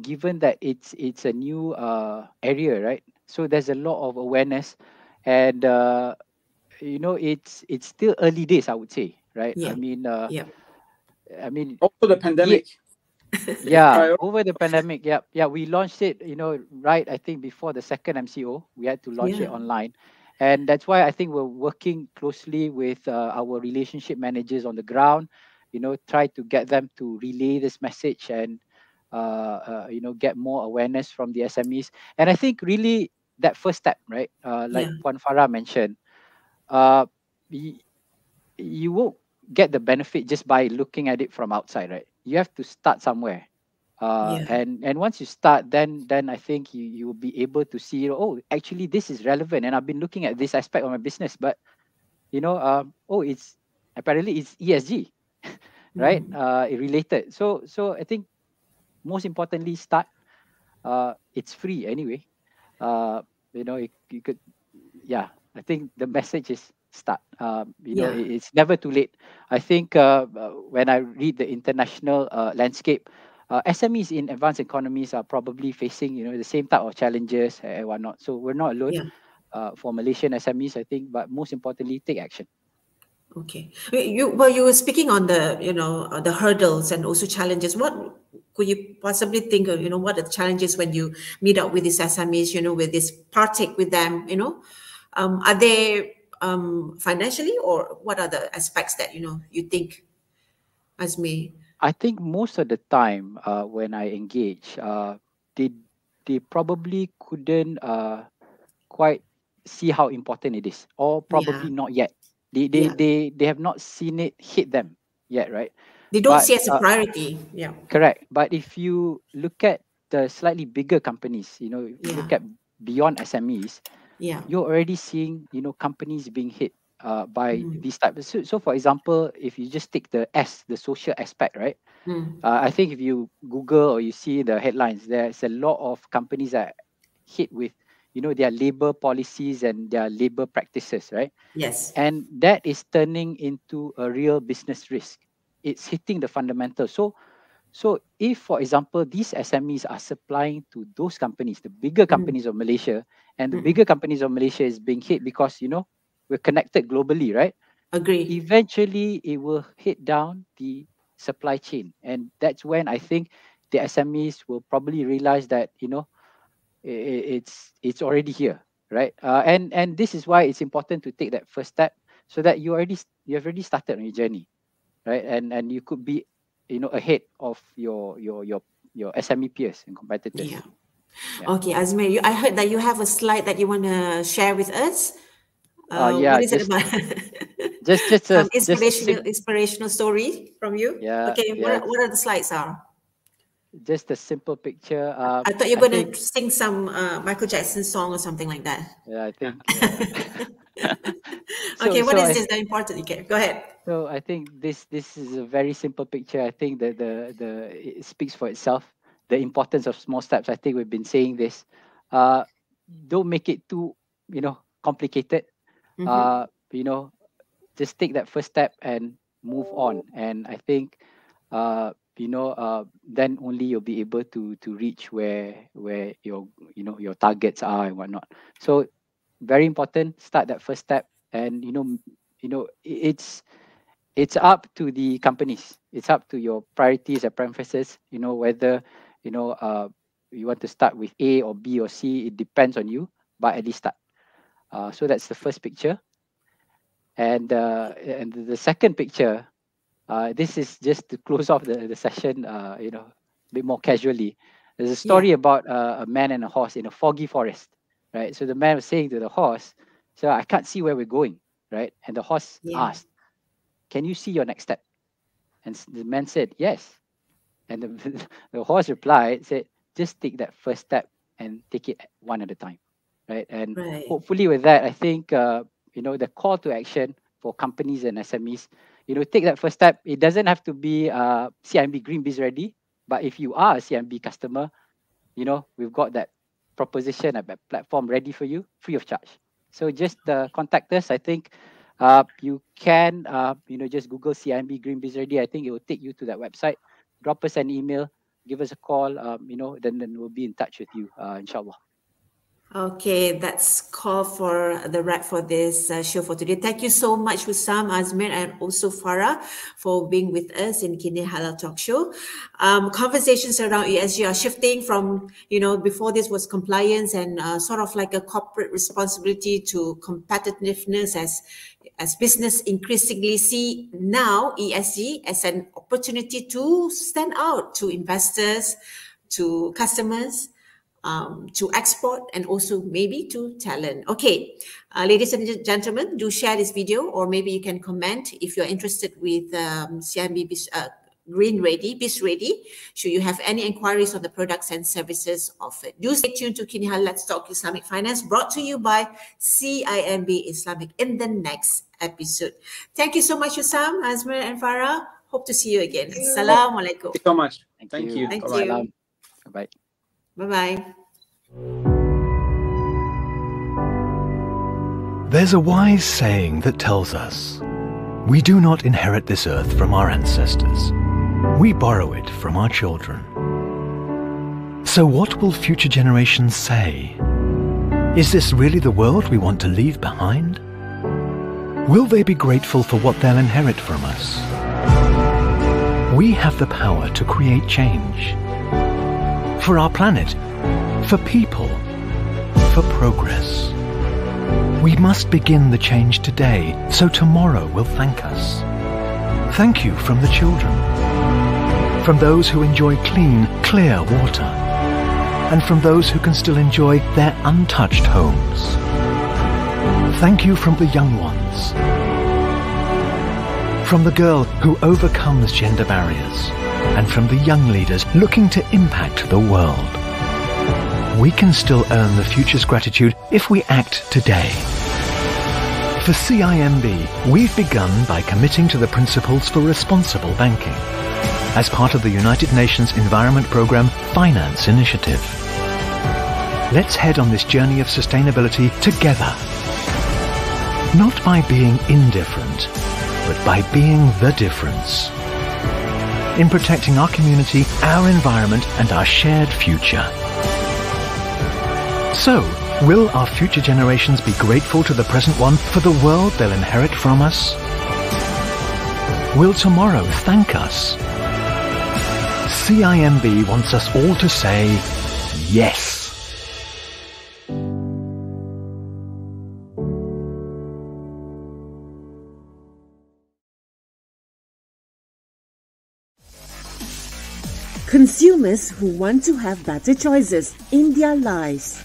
given that it's a new area, right? So there's a lot of awareness, and you know, it's still early days, I would say, right? Yeah. I mean, Yeah. Also the pandemic. Yeah, over the pandemic, yeah, we launched it, you know, right, I think before the second MCO, we had to launch it Yeah. online. And that's why I think we're working closely with our relationship managers on the ground, you know, try to get them to relay this message and, you know, get more awareness from the SMEs. And I think really that first step, right, like Yeah. Puan Farah mentioned, uh, y- you won't get the benefit just by looking at it from outside, right? You have to start somewhere, Yeah. and once you start, then I think you will be able to see, oh, actually this is relevant, and I've been looking at this aspect of my business, but you know, oh, it's apparently it's ESG, right? Mhm. It related. So I think most importantly, start. It's free anyway. You know, you could, yeah. I think the message is start. You know, Yeah. it's never too late. I think when I read the international landscape, SMEs in advanced economies are probably facing, you know, the same type of challenges and whatnot. So we're not alone. Yeah. For Malaysian SMEs, I think, but most importantly, take action. Okay. You were speaking on the, the hurdles and also challenges. What could you possibly think of, what are the challenges when you meet up with these SMEs, with this partake with them, are they financially, or what are the aspects that, you think, Azmi? I think most of the time when I engage, they they probably couldn't quite see how important it is, or Yeah. probably not yet. Yeah. They have not seen it hit them yet, right? They don't But see as a priority. Yeah. correct. But if you look at the slightly bigger companies, you know, if you Yeah. look at beyond SMEs, Yeah. you're already seeing, you know, companies being hit by Mm. these types. So for example, if you just take the S, the social aspect, right? Mm. I think if you Google or you see the headlines, there's a lot of companies that hit with, you know, their labor policies and their labor practices, right? Yes. And that is turning into a real business risk. It's hitting the fundamentals. So if, for example, these SMEs are supplying to those companies, the bigger Mm. companies of Malaysia, and the Mm. bigger companies of Malaysia is being hit because, you know, we're connected globally, right? Agree. Eventually it will hit down the supply chain. And that's when I think the SMEs will probably realize that, you know, it's already here, right? And this is why it's important to take that first step, so that you have already started on your journey, right? And you could be, you know, ahead of your SME peers and competitors. Yeah. Yeah. Okay, Azmir, I heard that you have a slide that you want to share with us. Yeah, What is it about? just Some just a inspirational story from you. yeah, Okay, yeah, what are the slides are? just a simple picture. I thought you I were going think to sing some Michael Jackson song or something like that. yeah, I think Okay, what so is this that important? Okay, go ahead. so I think this is a very simple picture. I think that the it speaks for itself. The importance of small steps. I think we've been saying this. Uh, don't make it too, you know, complicated. Mm-hmm. You know, just take that first step and move on. And I think, you know, then only you'll be able to reach where your, you know, your targets are and whatnot. So very important. Start that first step, and you know, it's up to the companies. It's up to your priorities and preferences. You know, whether, you know, you want to start with A or B or C. It depends on you, but at least start. So that's the first picture, and the second picture. This is just to close off the session. You know, bit more casually. There's a story about a man and a horse in a foggy forest, right? So the man was saying to the horse, "So I can't see where we're going," right? And the horse asked, "Can you see your next step?" And the man said, "Yes." And the horse replied, said, "Just take that first step and take it one at a time," right? And hopefully with that, I think, the call to action for companies and SMEs, take that first step. It doesn't have to be CIMB GreenBizReady, but if you are a CIMB customer, we've got that proposition, that platform ready for you, free of charge. So just contact us. I think you can, just Google CIMB GreenBizReady. I think it will take you to that website. Drop us an email, give us a call, then we'll be in touch with you, inshallah. Okay, that's call for the wrap for this show for today. Thank you so much, Hussam, Azmir, and also Farah for being with us in Kinihalal Talk Show. Conversations around ESG are shifting from, before this was compliance and sort of like a corporate responsibility to competitiveness as business increasingly see now ESG as an opportunity to stand out to investors, to customers, to export, and also maybe to talent. Okay, ladies and gentlemen, do share this video, or maybe you can comment if you're interested with CIMB GreenBizReady. Should you have any inquiries on the products and services offered, do stay tuned to Kinihalal Let's Talk Islamic Finance, brought to you by CIMB Islamic in the next episode. Thank you so much, Hussam, Azmir, and Farah. Hope to see you again. Assalamualaikum. Thank you so much. Thank you. Thank you. Bye-bye. Bye-bye. There's a wise saying that tells us, we do not inherit this earth from our ancestors. We borrow it from our children. So what will future generations say? Is this really the world we want to leave behind? Will they be grateful for what they'll inherit from us? We have the power to create change. For our planet, for people, for progress. We must begin the change today, so tomorrow will thank us. Thank you from the children, from those who enjoy clean, clear water, and from those who can still enjoy their untouched homes. Thank you from the young ones, from the girl who overcomes gender barriers, and from the young leaders looking to impact the world. We can still earn the future's gratitude if we act today. For CIMB, we've begun by committing to the principles for responsible banking as part of the United Nations Environment Programme Finance Initiative. Let's head on this journey of sustainability together. Not by being indifferent, but by being the difference. In protecting our community, our environment, and our shared future. So, will our future generations be grateful to the present one for the world they'll inherit from us? Will tomorrow thank us? CIMB wants us all to say yes. Consumers who want to have better choices in their lives.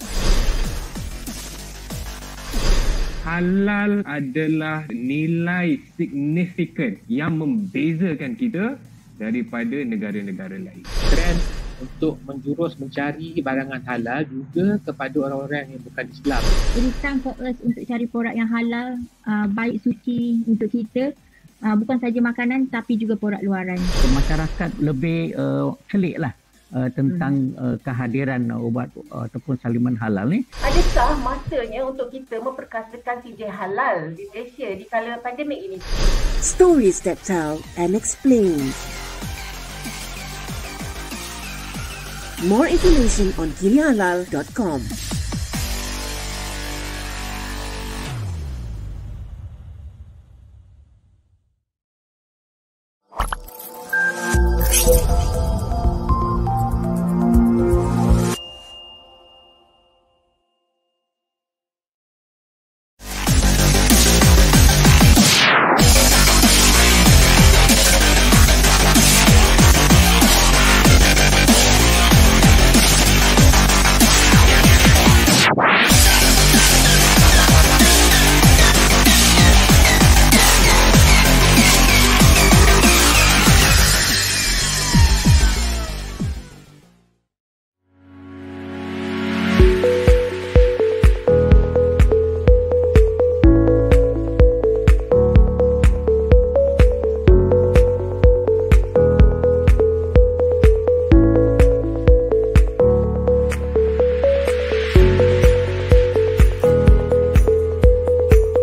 Halal adalah nilai signifikan yang membezakan kita daripada negara-negara lain. Trend untuk menjurus mencari barangan halal juga kepada orang-orang yang bukan Islam. It is time for us untuk cari produk yang halal, baik suci untuk kita. Bukan saja makanan tapi juga produk luaran. Masyarakat lebih celiklah tentang kehadiran ubat ataupun saliman halal ni. Adakah masanya untuk kita memperkasakan TJ halal di Malaysia di kala pandemik ini? Stories that tell and explain. More information on kinihalal.com.